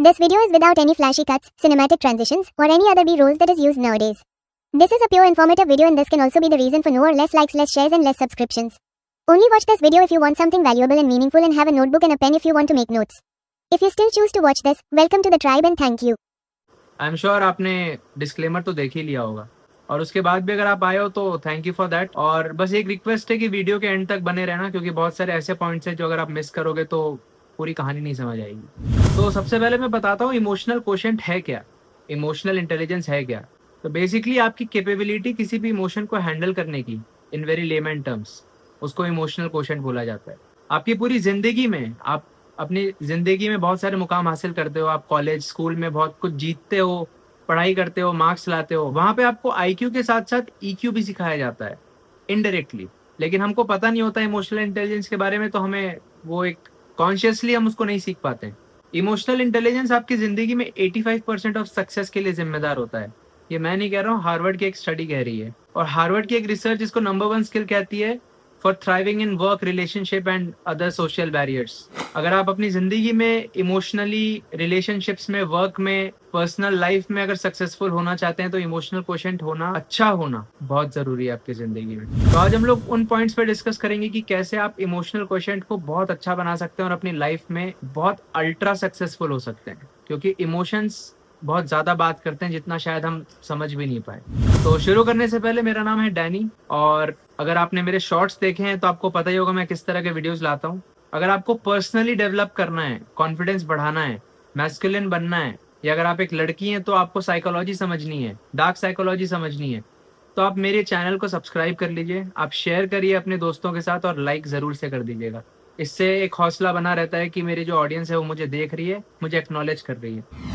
This video is without any flashy cuts, cinematic transitions, or any other B-rolls that is used nowadays. This is a pure informative video and this can also be the reason for no or less likes, less shares and less subscriptions. Only watch this video if you want something valuable and meaningful and have a notebook and a pen if you want to make notes. If you still choose to watch this, welcome to the tribe and thank you. I am sure आपने disclaimer तो देख ही लिया होगा और उसके बाद भी अगर आप आए हो तो थैंक यू फॉर दैट। और बस एक रिक्वेस्ट है कि वीडियो के एंड तक बने रहना, क्योंकि बहुत सारे ऐसे पॉइंट्स हैं जो अगर आप मिस करोगे तो पूरी कहानी नहीं समझ आएगी। तो सबसे पहले मैं बताता हूँ इमोशनल कोशेंट है क्या, इमोशनल इंटेलिजेंस है क्या। तो बेसिकली आपकी कैपेबिलिटी किसी भी इमोशन को हैंडल करने की, इन वेरी लेमन टर्म्स, उसको इमोशनल कोशेंट बोला जाता है। आपकी पूरी जिंदगी में आप अपनी जिंदगी में बहुत सारे मुकाम हासिल करते हो, आप कॉलेज स्कूल में बहुत कुछ जीतते हो, पढ़ाई करते हो, मार्क्स लाते हो, वहां पे आपको आईक्यू के साथ साथ ईक्यू भी सिखाया जाता है इनडायरेक्टली, लेकिन हमको पता नहीं होता इमोशनल इंटेलिजेंस के बारे में, तो हमें वो एक कॉन्शियसली हम उसको नहीं सीख पाते। इमोशनल इंटेलिजेंस आपकी जिंदगी में 85% ऑफ सक्सेस के लिए जिम्मेदार होता है। ये मैं नहीं कह रहा हूँ, हार्वर्ड की एक स्टडी कह रही है, और हार्वर्ड की एक रिसर्च इसको नंबर 1 स्किल कहती है for thriving in work, relationship and other social barriers. अगर आप अपनी जिंदगी में इमोशनली, रिलेशनशिप्स में, वर्क में, पर्सनल लाइफ में अगर सक्सेसफुल होना चाहते हैं तो इमोशनल कोशेंट होना, अच्छा होना बहुत जरूरी है आपकी जिंदगी में। तो आज हम लोग उन पॉइंट्स पे डिस्कस करेंगे कि कैसे आप इमोशनल कोशेंट को बहुत अच्छा बना सकते हैं और अपनी लाइफ में बहुत अल्ट्रा सक्सेसफुल हो सकते हैं, क्योंकि इमोशंस बहुत ज्यादा बात करते हैं जितना शायद हम समझ भी नहीं पाए। तो शुरू करने से पहले, मेरा नाम है डैनी, और अगर आपने मेरे शॉर्ट्स देखे हैं तो आपको पता ही होगा मैं किस तरह के वीडियोस लाता हूँ। अगर आपको पर्सनली डेवलप करना है, कॉन्फिडेंस बढ़ाना है, मैस्कुलिन बनना है, या अगर आप एक लड़की हैं तो आपको साइकोलॉजी समझनी है, डार्क साइकोलॉजी समझनी है, तो आप मेरे चैनल को सब्सक्राइब कर लीजिए, आप शेयर करिए अपने दोस्तों के साथ और लाइक जरूर से कर दीजिएगा। इससे एक हौसला बना रहता है कि मेरी जो ऑडियंस है वो मुझे देख रही है, मुझे एक्नॉलेज कर रही है।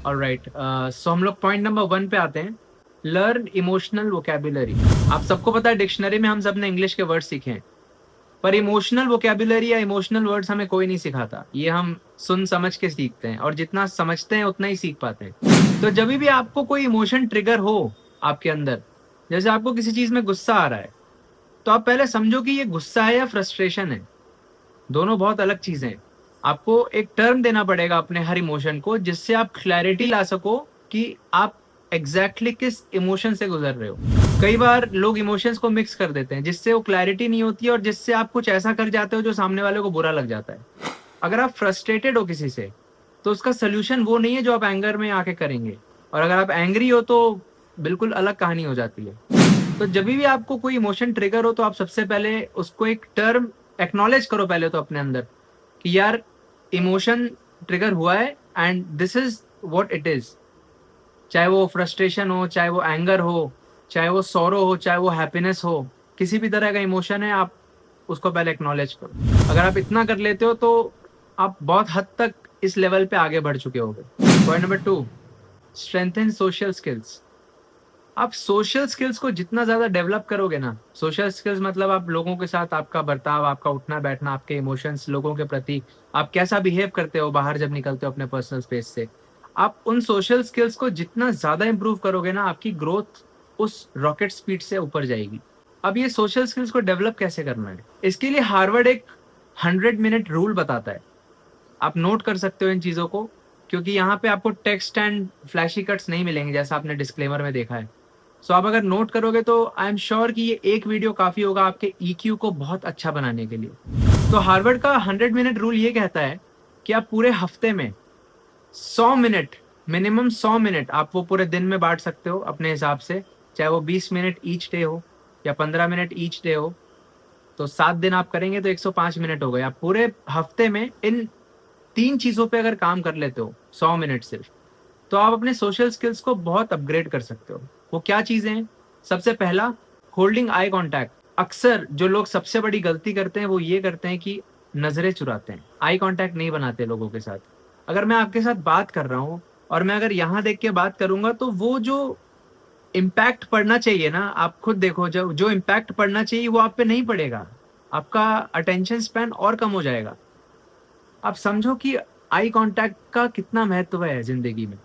ऑलराइट, सो हम लोग पॉइंट नंबर 1 पे आते हैं, लर्न इमोशनल वोकैबुलरी। आप सबको पता है डिक्शनरी में हम सब ने इंग्लिश के वर्ड सीखे हैं, पर इमोशनल वोकैबुलरी या इमोशनल वर्ड्स हमें कोई नहीं सिखाता। ये हम सुन समझ के सीखते हैं, और जितना समझते हैं उतना ही सीख पाते हैं। तो जब भी आपको कोई इमोशन ट्रिगर हो आपके अंदर, जैसे आपको किसी चीज में गुस्सा आ रहा है, तो आप पहले समझो कि ये गुस्सा है या फ्रस्ट्रेशन है। दोनों बहुत अलग चीजें हैं। आपको एक टर्म देना पड़ेगा अपने हर इमोशन को, जिससे आप क्लैरिटी ला सको कि आप एग्जैक्टली किस इमोशन से गुजर रहे हो। कई बार लोग इमोशंस को मिक्स कर देते हैं, जिससे वो क्लैरिटी नहीं होती है और जिससे आप कुछ ऐसा कर जाते हो जो सामने वाले को बुरा लग जाता है। अगर आप फ्रस्ट्रेटेड हो किसी से, तो उसका सोल्यूशन वो नहीं है जो आप एंगर में आके करेंगे, और अगर आप एंग्री हो तो बिल्कुल अलग कहानी हो जाती है। तो जब भी आपको कोई इमोशन ट्रिगर हो तो आप सबसे पहले उसको एक टर्म एक्नॉलेज करो पहले तो अपने अंदर, कि यार इमोशन ट्रिगर हुआ है and this is what it is. चाहे वो फ्रस्ट्रेशन हो, चाहे वो एंगर हो, चाहे वो सॉरो हो, चाहे वो हैप्पीनेस हो, किसी भी तरह का इमोशन है, आप उसको पहले एक्नॉलेज करो। अगर आप इतना कर लेते हो तो आप बहुत हद तक इस लेवल पे आगे बढ़ चुके होगे। Point number 2, strengthen social skills. आप सोशल स्किल्स को जितना ज्यादा डेवलप करोगे ना, सोशल स्किल्स मतलब आप लोगों के साथ आपका बर्ताव, आपका उठना बैठना, आपके इमोशंस लोगों के प्रति, आप कैसा बिहेव करते हो बाहर जब निकलते हो अपने पर्सनल स्पेस से, आप उन सोशल स्किल्स को जितना ज्यादा इंप्रूव करोगे ना, आपकी ग्रोथ उस रॉकेट स्पीड से ऊपर जाएगी। अब ये सोशल स्किल्स को डेवलप कैसे करना है, इसके लिए हार्वर्ड एक 100 मिनट रूल बताता है। आप नोट कर सकते हो इन चीजों को, क्योंकि यहाँ पे आपको टेक्स्ट एंड फ्लैशी कट्स नहीं मिलेंगे जैसा आपने डिस्क्लेमर में देखा है। सो आप अगर नोट करोगे तो आई एम श्योर कि ये एक वीडियो काफी होगा आपके ईक्यू को बहुत अच्छा बनाने के लिए। तो हार्वर्ड का 100 मिनट रूल ये कहता है कि आप पूरे हफ्ते में 100 मिनट, मिनिमम 100 मिनट आप वो पूरे दिन में बांट सकते हो अपने हिसाब से, चाहे वो 20 मिनट ईच डे हो या 15 मिनट ईच डे हो। तो 7 दिन आप करेंगे तो 105 मिनट हो गए। आप पूरे हफ्ते में इन 3 चीजों पे अगर काम कर लेते हो 100 मिनट सिर्फ, तो आप अपने सोशल स्किल्स को बहुत अपग्रेड कर सकते हो। वो क्या चीजें हैं? सबसे पहला, होल्डिंग आई कांटेक्ट। अक्सर जो लोग सबसे बड़ी गलती करते हैं वो ये करते हैं कि नजरें चुराते हैं, आई कांटेक्ट नहीं बनाते लोगों के साथ। अगर मैं आपके साथ बात कर रहा हूँ और मैं अगर यहाँ देख के बात करूंगा, तो वो जो इम्पैक्ट पड़ना चाहिए ना, आप खुद देखो, जो जो इम्पैक्ट पड़ना चाहिए वो आप पे नहीं पड़ेगा, आपका अटेंशन स्पैन और कम हो जाएगा। आप समझो कि आई कांटेक्ट का कितना महत्व है जिंदगी में।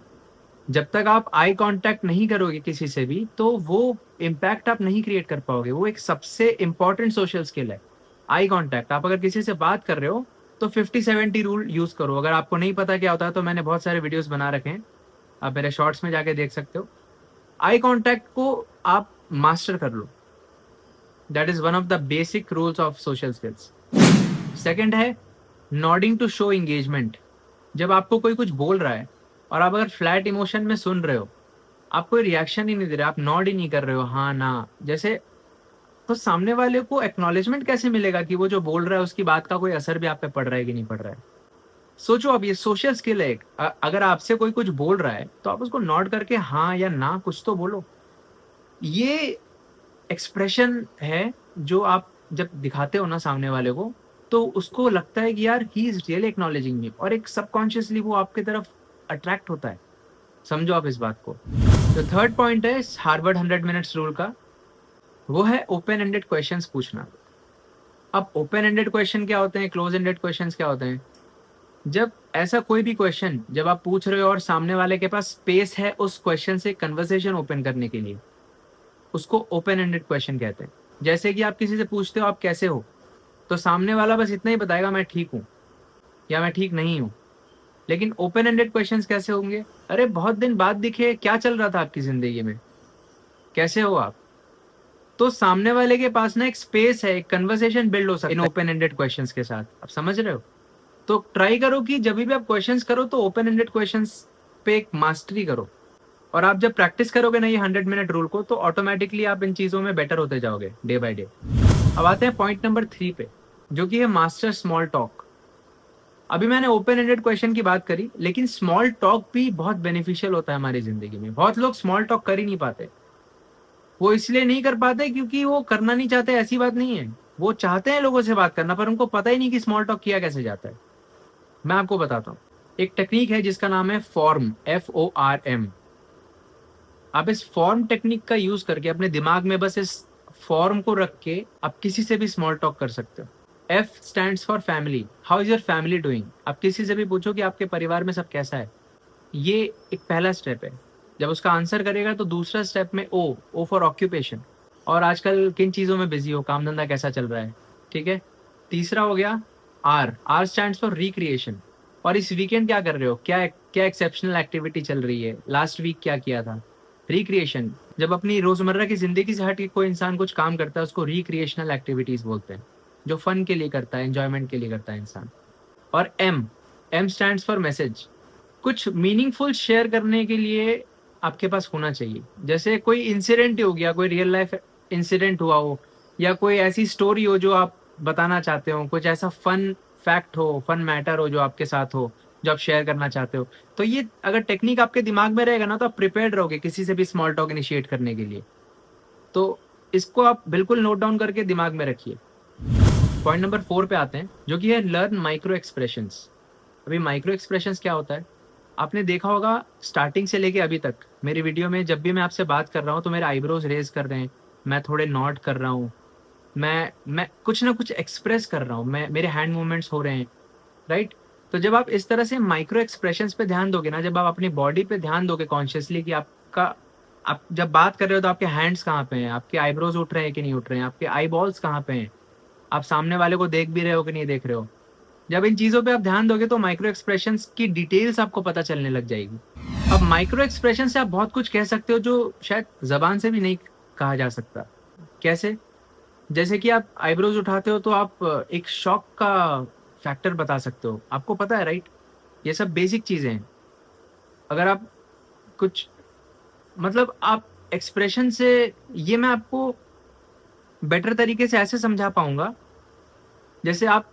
जब तक आप आई कांटेक्ट नहीं करोगे किसी से भी, तो वो इम्पैक्ट आप नहीं क्रिएट कर पाओगे। वो एक सबसे इंपॉर्टेंट सोशल स्किल है, आई कांटेक्ट। आप अगर किसी से बात कर रहे हो तो 50-70 रूल यूज करो। अगर आपको नहीं पता क्या होता है तो मैंने बहुत सारे वीडियोस बना रखे हैं, आप मेरे शॉर्ट्स में जाके देख सकते हो। आई कांटेक्ट को आप मास्टर कर लो, that is one of the basic rules of social skills. Second है नॉडिंग टू शो एंगेजमेंट। जब आपको कोई कुछ बोल रहा है और आप अगर फ्लैट इमोशन में सुन रहे हो, आप कोई रिएक्शन ही नहीं दे रहे, आप नॉड ही नहीं कर रहे हो हाँ ना जैसे, तो सामने वाले को एक्नॉलेजमेंट कैसे मिलेगा कि वो जो बोल रहा है उसकी बात का कोई असर भी आप पे पड़ रहा है कि नहीं पड़ रहा है। सोचो अब ये सोशल स्किल है एक। अगर आपसे कोई कुछ बोल रहा है तो आप उसको नॉड करके हाँ या ना कुछ तो बोलो। ये एक्सप्रेशन है जो आप जब दिखाते हो ना सामने वाले को, तो उसको लगता है कि यार ही इज रियली एक्नॉलेजिंग मी, और एक सबकॉन्शियसली वो आपकी तरफ अट्रैक्ट होता है। समझो आप इस बात को। तो थर्ड पॉइंट है हार्वर्ड 100 मिनट्स रूल का, वो है ओपन एंडेड क्वेश्चंस पूछना। अब ओपन एंडेड क्वेश्चन क्या होते हैं, क्लोज एंडेड क्वेश्चंस क्या होते हैं? जब ऐसा कोई भी क्वेश्चन जब आप पूछ रहे हो और सामने वाले के पास स्पेस है उस क्वेश्चन से कन्वर्सेशन ओपन करने के लिए, उसको ओपन एंडेड क्वेश्चन कहते हैं। जैसे कि आप किसी से पूछते हो आप कैसे हो, तो सामने वाला बस इतना ही बताएगा मैं ठीक हूँ या मैं ठीक नहीं हूँ। लेकिन ओपन एंडेड क्वेश्चंस कैसे होंगे? अरे बहुत दिन बाद दिखे, क्या चल रहा था आपकी जिंदगी में, कैसे हो आप? तो सामने वाले के पास ना एक स्पेस है, एक कन्वर्सेशन बिल्ड हो सकता है इन ओपन एंडेड क्वेश्चंस के साथ। आप समझ रहे हो? तो ट्राई करो कि जब भी आप क्वेश्चंस करो तो ओपन एंडेड क्वेश्चंस पे एक मास्टरी करो, और आप जब प्रैक्टिस करोगे ना ये 100 मिनट रूल को, तो ऑटोमेटिकली आप इन चीजों में बेटर होते जाओगे डे बाय डे। अब आते हैं पॉइंट नंबर 3 पे, जो कि है मास्टर स्मॉल टॉक। अभी मैंने ओपन एंडेड क्वेश्चन की बात करी, लेकिन स्मॉल टॉक भी बहुत बेनिफिशियल होता है हमारी जिंदगी में। बहुत लोग स्मॉल टॉक कर ही नहीं पाते। वो इसलिए नहीं कर पाते क्योंकि वो करना नहीं चाहते, ऐसी बात नहीं है। वो चाहते हैं लोगों से बात करना, पर उनको पता ही नहीं कि स्मॉल टॉक किया कैसे जाता है। मैं आपको बताता हूँ। एक टेक्निक है जिसका नाम है फॉर्म, FORM। आप इस फॉर्म टेक्निक का यूज करके अपने दिमाग में बस इस फॉर्म को रख के आप किसी से भी स्मॉल टॉक कर सकते हो। F stands for family, how is your family doing. आप किसी से भी पूछो कि आपके परिवार में सब कैसा है। ये एक पहला स्टेप है। जब उसका आंसर करेगा तो दूसरा स्टेप में O फॉर ऑक्यूपेशन, और आजकल किन चीज़ों में बिजी हो, काम धंधा कैसा चल रहा है, ठीक है। तीसरा हो गया R स्टैंड्स फॉर रिक्रिएशन, और इस वीकेंड क्या कर रहे हो, क्या क्या एक्सेप्शनल एक्टिविटी चल रही है, लास्ट वीक क्या किया था। रिक्रिएशन, जब अपनी रोजमर्रा की जिंदगी से हट के कोई इंसान कुछ काम करता है उसको रिक्रिएशनल एक्टिविटीज बोलते हैं, जो फन के लिए करता है, एंजॉयमेंट के लिए करता है इंसान। और M स्टैंड्स फॉर मैसेज, कुछ मीनिंगफुल शेयर करने के लिए आपके पास होना चाहिए। जैसे कोई इंसिडेंट हो गया, कोई रियल लाइफ इंसिडेंट हुआ हो, या कोई ऐसी स्टोरी हो जो आप बताना चाहते हो, कुछ ऐसा फन फैक्ट हो, फन मैटर हो जो आपके साथ हो, जो आप शेयर करना चाहते हो। तो ये अगर टेक्निक आपके दिमाग में रहेगा ना, तो आप प्रिपेयर्ड रहोगे किसी से भी स्मॉल टॉक इनिशिएट करने के लिए। तो इसको आप बिल्कुल नोट डाउन करके दिमाग में रखिए। पॉइंट नंबर 4 पे आते हैं, जो कि है लर्न माइक्रो एक्सप्रेशंस। अभी माइक्रो एक्सप्रेशंस क्या होता है? आपने देखा होगा स्टार्टिंग से लेके अभी तक मेरी वीडियो में जब भी मैं आपसे बात कर रहा हूँ तो मेरे आईब्रोज रेज कर रहे हैं, मैं थोड़े नॉड कर रहा हूँ, मैं कुछ ना कुछ एक्सप्रेस कर रहा हूँ, मैं मेरे हैंड मूवमेंट्स हो रहे हैं, राइट। तो जब आप इस तरह से माइक्रो एक्सप्रेशंस पे ध्यान दोगे ना, जब आप अपनी बॉडी पे ध्यान दोगे कॉन्शियसली कि आपका, आप जब बात कर रहे हो तो आपके हैंड्स कहाँ पे हैं, आपके आईब्रोज उठ रहे हैं कि नहीं उठ रहे हैं, आपके आई बॉल्स कहाँ पे हैं, आप सामने वाले को देख भी रहे हो कि नहीं देख रहे हो। जब इन चीजों पे आप ध्यान दोगे तो माइक्रो एक्सप्रेशंस की डिटेल्स आपको पता चलने लग जाएगी। अब माइक्रो एक्सप्रेशन से आप बहुत कुछ कह सकते हो जो शायद जबान से भी नहीं कहा जा सकता। कैसे? जैसे कि आप आईब्रोज उठाते हो तो आप एक शॉक का फैक्टर बता सकते हो, आपको पता है, राइट। ये सब बेसिक चीजें हैं। अगर आप कुछ, मतलब आप एक्सप्रेशन से, ये मैं आपको बेटर तरीके से ऐसे समझा पाऊंगा, जैसे आप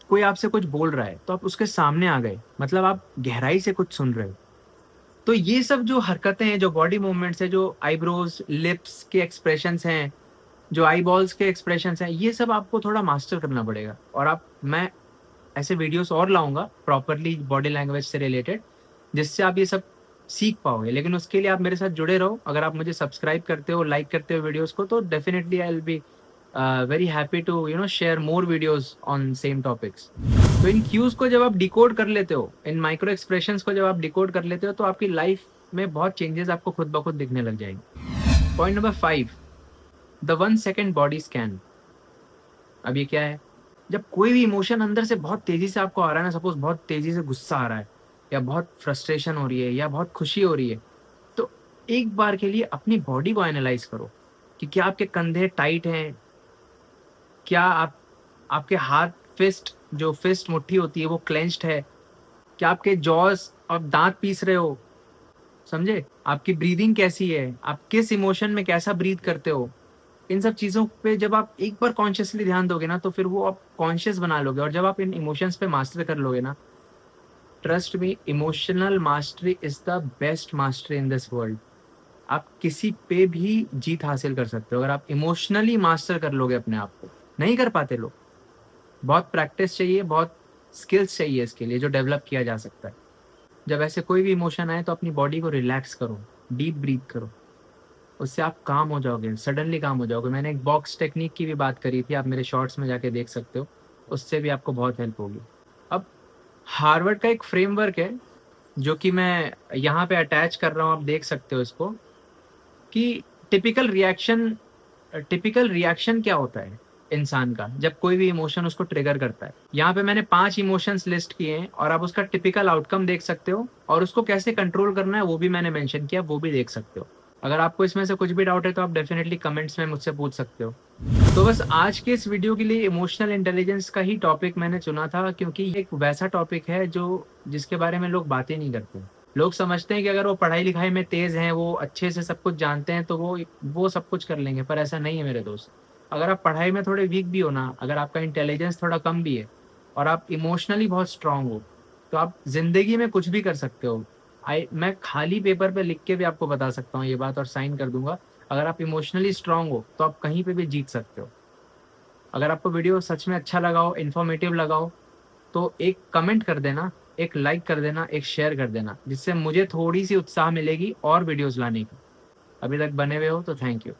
कोई आपसे कुछ बोल रहा है तो आप उसके सामने आ गए, मतलब आप गहराई से कुछ सुन रहे हो। तो ये सब जो हरकतें हैं, जो बॉडी मूवमेंट्स है, जो आईब्रोज, लिप्स के एक्सप्रेशंस हैं, जो आई बॉल्स के एक्सप्रेशंस हैं, ये सब आपको थोड़ा मास्टर करना पड़ेगा। और मैं ऐसे वीडियोस और लाऊंगा प्रॉपरली बॉडी लैंग्वेज से रिलेटेड, जिससे आप ये सब सीख पाओगे। लेकिन उसके लिए आप मेरे साथ जुड़े रहो। अगर आप मुझे सब्सक्राइब करते हो, लाइक करते हो वीडियोस को, तो definitely I will be very happy to share more videos on same topics. तो इन क्यूज को जब आप डिकोड कर लेते हो, इन माइक्रो एक्सप्रेशंस को जब आप डिकोड कर लेते हो, तो आपकी लाइफ में बहुत चेंजेस आपको खुद ब खुद दिखने लग जाएंगे। Point number 5, the 1 second body scan. अब ये क्या है? जब कोई भी इमोशन अंदर से बहुत तेज़ी से आपको आ रहा है ना, सपोज़ बहुत तेज़ी से गुस्सा आ रहा है या बहुत फ्रस्ट्रेशन हो रही है या बहुत खुशी हो रही है, तो एक बार के लिए अपनी बॉडी को एनालाइज़ करो कि क्या आपके कंधे टाइट हैं? क्या आपके हाथ फिस्ट मुट्ठी होती है वो क्लेंच्ड है? क्या आपके जॉज़ आप दाँत पीस रहे हो? समझे? आपकी ब्रीदिंग कैसी है? आप किस इमोशन में कैसा ब्रीथ करते हो? इन सब चीज़ों पे जब आप एक बार कॉन्शियसली ध्यान दोगे ना, तो फिर वो आप कॉन्शियस बना लोगे और जब आप इन इमोशंस पे मास्टर कर लोगे ना, trust me, emotional mastery is the best mastery in this world. आप किसी पे भी जीत हासिल कर सकते हो अगर आप इमोशनली मास्टर कर लोगे अपने आप को। नहीं कर पाते लोग। बहुत प्रैक्टिस चाहिए, बहुत स्किल्स चाहिए इसके लिए जो डेवलप किया जा सकता है। जब ऐसे कोई भी इमोशन आए तो अपनी बॉडी को रिलैक्स करो, डीप ब्रीथ करो। उससे आप काम हो जाओगे, सडनली काम हो जाओगे। मैंने एक बॉक्स टेक्निक की भी बात करी थी, आप मेरे शॉर्ट्स में जाके देख सकते हो। उससे भी आपको बहुत हेल्प होगी। अब हार्वर्ड का एक फ्रेमवर्क है, जो कि मैं यहाँ पे अटैच कर रहा हूँ, आप देख सकते हो इसको, कि टिपिकल रिएक्शन क्या होता है इंसान का, जब कोई भी इमोशन उसको ट्रिगर करता है। यहाँ पे मैंने 5 इमोशंस लिस्ट किए हैं और आप उसका टिपिकल आउटकम देख सकते हो और उसको कैसे कंट्रोल करना है वो भी मैंने मेंशन किया, वो भी देख सकते हो। अगर आपको इसमें से कुछ भी डाउट है तो आप डेफिनेटली कमेंट्स में मुझसे पूछ सकते हो। तो बस आज के इस वीडियो के लिए इमोशनल इंटेलिजेंस का ही टॉपिक मैंने चुना था, क्योंकि ये एक वैसा टॉपिक है जिसके बारे में लोग बातें नहीं करते। लोग समझते हैं कि अगर वो पढ़ाई-लिखाई में तेज़ हैं, वो अच्छे से सब कुछ जानते हैं, तो वो सब कुछ कर लेंगे, पर ऐसा नहीं है मेरे दोस्त। अगर आप पढ़ाई में थोड़े वीक भी हो ना, अगर आपका इंटेलिजेंस थोड़ा कम भी है और आप इमोशनली बहुत स्ट्रॉन्ग हो, तो आप ज़िंदगी में कुछ भी कर सकते हो। मैं खाली पेपर पे लिख के भी आपको बता सकता हूँ ये बात और साइन कर दूँगा। अगर आप इमोशनली स्ट्रॉन्ग हो, तो आप कहीं पे भी जीत सकते हो। अगर आपको वीडियो सच में अच्छा लगा हो, इन्फॉर्मेटिव लगा हो, तो एक कमेंट कर देना, एक लाइक कर देना, एक शेयर कर देना, जिससे मुझे थोड़ी-सी उत्साह मिलेगी और वीडियोज़ लाने की। अभी तक बने हुए हो तो थैंक यू।